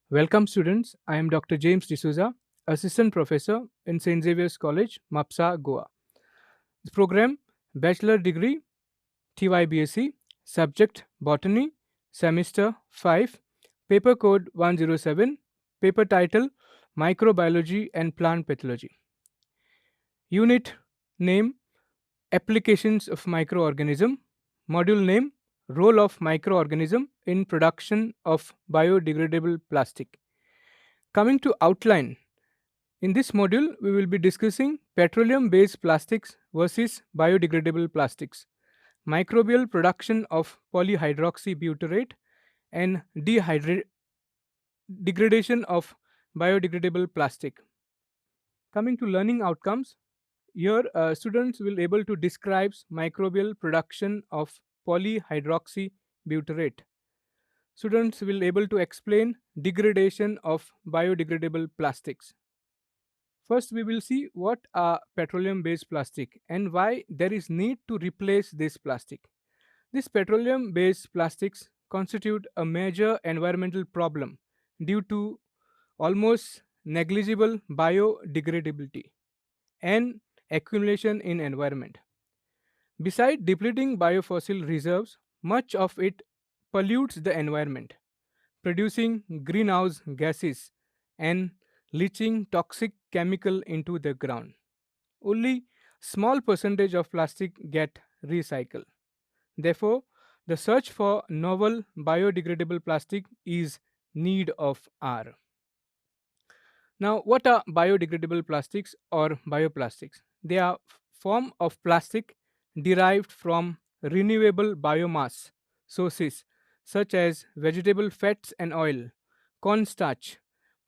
Welcome, students. I am Dr. James D'Souza, Assistant Professor in St. Xavier's College, Mapsa, Goa. The program Bachelor Degree, TYBSc, Subject Botany, Semester 5, Paper Code 107, Paper Title Microbiology and Plant Pathology. Unit Name Applications of Microorganism, Module Name Role of Microorganism in Production of Biodegradable Plastic. Coming to outline, in this module, we will be discussing petroleum based plastics versus biodegradable plastics, microbial production of polyhydroxybutyrate, and degradation of biodegradable plastic. Coming to learning outcomes, here students will able to describe microbial production of polyhydroxybutyrate. Students will able to explain degradation of biodegradable plastics. First, we will see what are petroleum-based plastic and why there is need to replace this plastic. These petroleum-based plastics constitute a major environmental problem due to almost negligible biodegradability and accumulation in environment. Besides depleting biofossil reserves, much of it pollutes the environment, producing greenhouse gases and leaching toxic chemical into the ground. Only small percentage of plastic get recycled. Therefore, the search for novel biodegradable plastic is need of hour. Now, what are biodegradable plastics or bioplastics? They are form of plastic derived from renewable biomass sources such as vegetable fats and oil, cornstarch,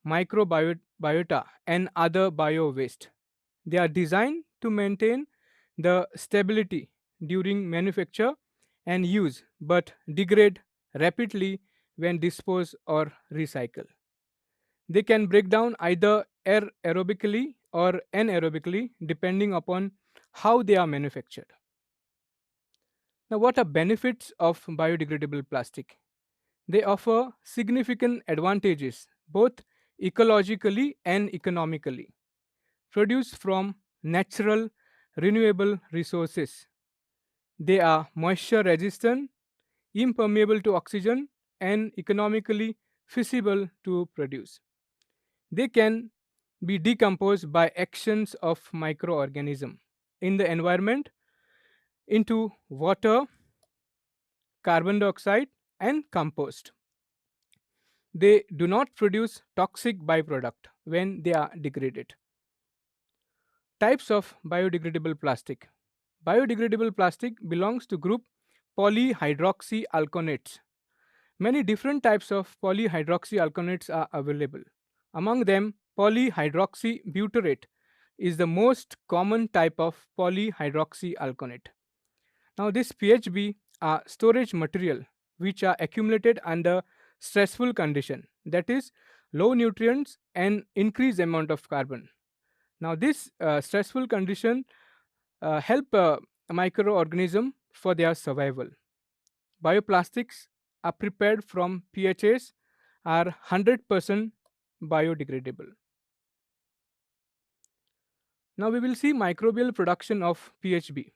microbiota, and other bio waste. They are designed to maintain the stability during manufacture and use but degrade rapidly when disposed or recycled. They can break down either aerobically or anaerobically depending upon how they are manufactured. Now, what are benefits of biodegradable plastic? They offer significant advantages both ecologically and economically. Produced from natural renewable resources, they are moisture resistant, impermeable to oxygen, and economically feasible to produce. They can be decomposed by actions of microorganisms in the environment into water, carbon dioxide, and compost. They do not produce toxic byproduct when they are degraded. Types of biodegradable plastic. Biodegradable plastic belongs to group polyhydroxyalkanoates. Many different types of polyhydroxyalkanoates are available. Among them, polyhydroxybutyrate is the most common type of polyhydroxyalkanate. Now, this PHB are storage material which are accumulated under stressful condition, that is, low nutrients and increased amount of carbon. Now, this stressful condition help a microorganism for their survival. Bioplastics are prepared from PHAs are 100% biodegradable. Now we will see microbial production of PHB.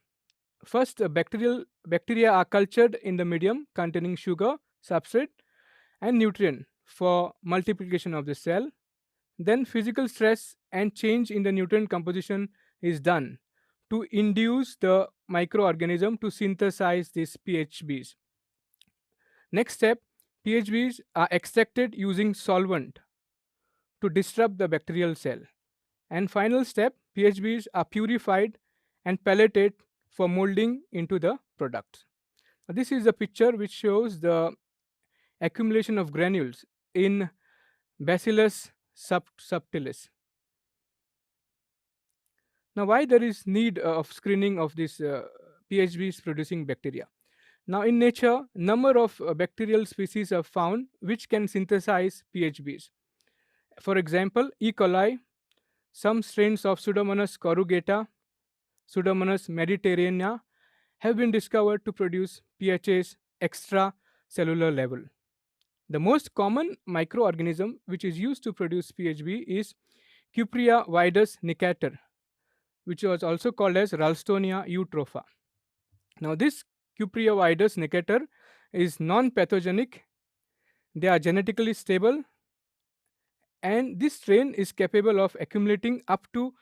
First, bacteria are cultured in the medium containing sugar, substrate, and nutrient for multiplication of the cell. Then physical stress and change in the nutrient composition is done to induce the microorganism to synthesize these PHBs. Next step, PHBs are extracted using solvent to disrupt the bacterial cell. And final step, PHBs are purified and pelleted for molding into the product. This is a picture which shows the accumulation of granules in Bacillus subtilis. Now, why there is need of screening of this PHBs producing bacteria? Now, in nature, number of bacterial species are found which can synthesize PHBs. For example, E. coli, some strains of Pseudomonas corrugata, Pseudomonas mediterranea have been discovered to produce PHAs extracellular level. The most common microorganism which is used to produce PHB is Cuprea vidus necator, which was also called as Ralstonia eutropha. Now, this Cuprea vidus necator is non-pathogenic. They are genetically stable, and this strain is capable of accumulating up to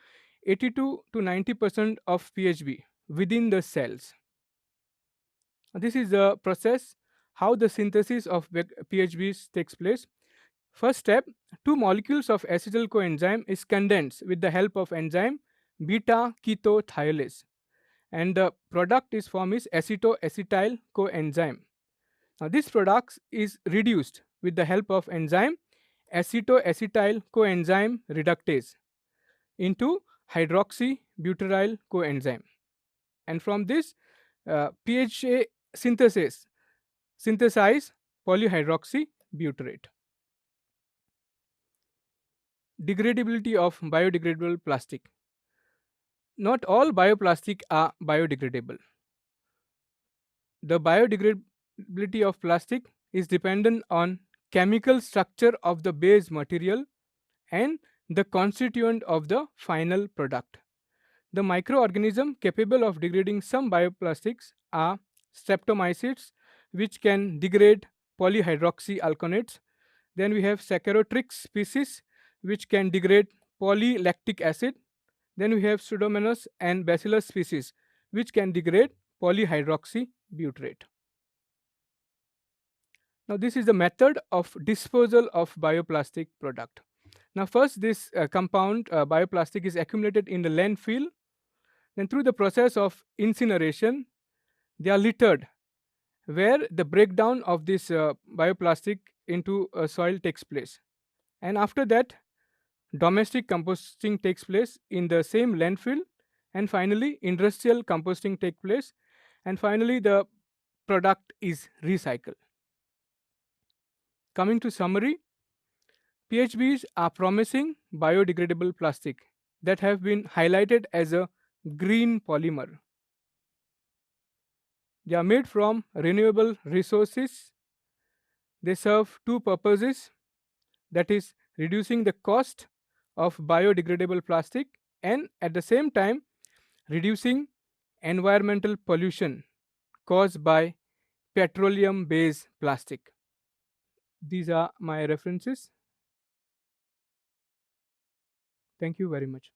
82 to 90% of PHB within the cells. This is the process how the synthesis of PHBs takes place. First step, two molecules of acetyl coenzyme is condensed with the help of enzyme beta ketothiolase, and the product is formed is acetoacetyl coenzyme. Now this product is reduced with the help of enzyme acetoacetyl coenzyme reductase into hydroxybutyryl coenzyme, and from this PHA synthesize polyhydroxybutyrate. Degradability of biodegradable plastic. Not all bioplastic are biodegradable. The biodegradability of plastic is dependent on chemical structure of the base material and the constituent of the final product. The microorganism capable of degrading some bioplastics are streptomycetes, which can degrade polyhydroxyalkanoates. Then we have Saccharotrix species, which can degrade polylactic acid. Then we have Pseudomonas and Bacillus species, which can degrade polyhydroxybutyrate. Now, this is the method of disposal of bioplastic product. Now, first this compound bioplastic is accumulated in the landfill. Then through the process of incineration, they are littered, where the breakdown of this bioplastic into soil takes place. And after that, domestic composting takes place in the same landfill, and finally industrial composting takes place, and finally the product is recycled. Coming to summary, PHBs are promising biodegradable plastic that have been highlighted as a green polymer. They are made from renewable resources. They serve two purposes, that is reducing the cost of biodegradable plastic and at the same time reducing environmental pollution caused by petroleum based plastic. These are my references. Thank you very much.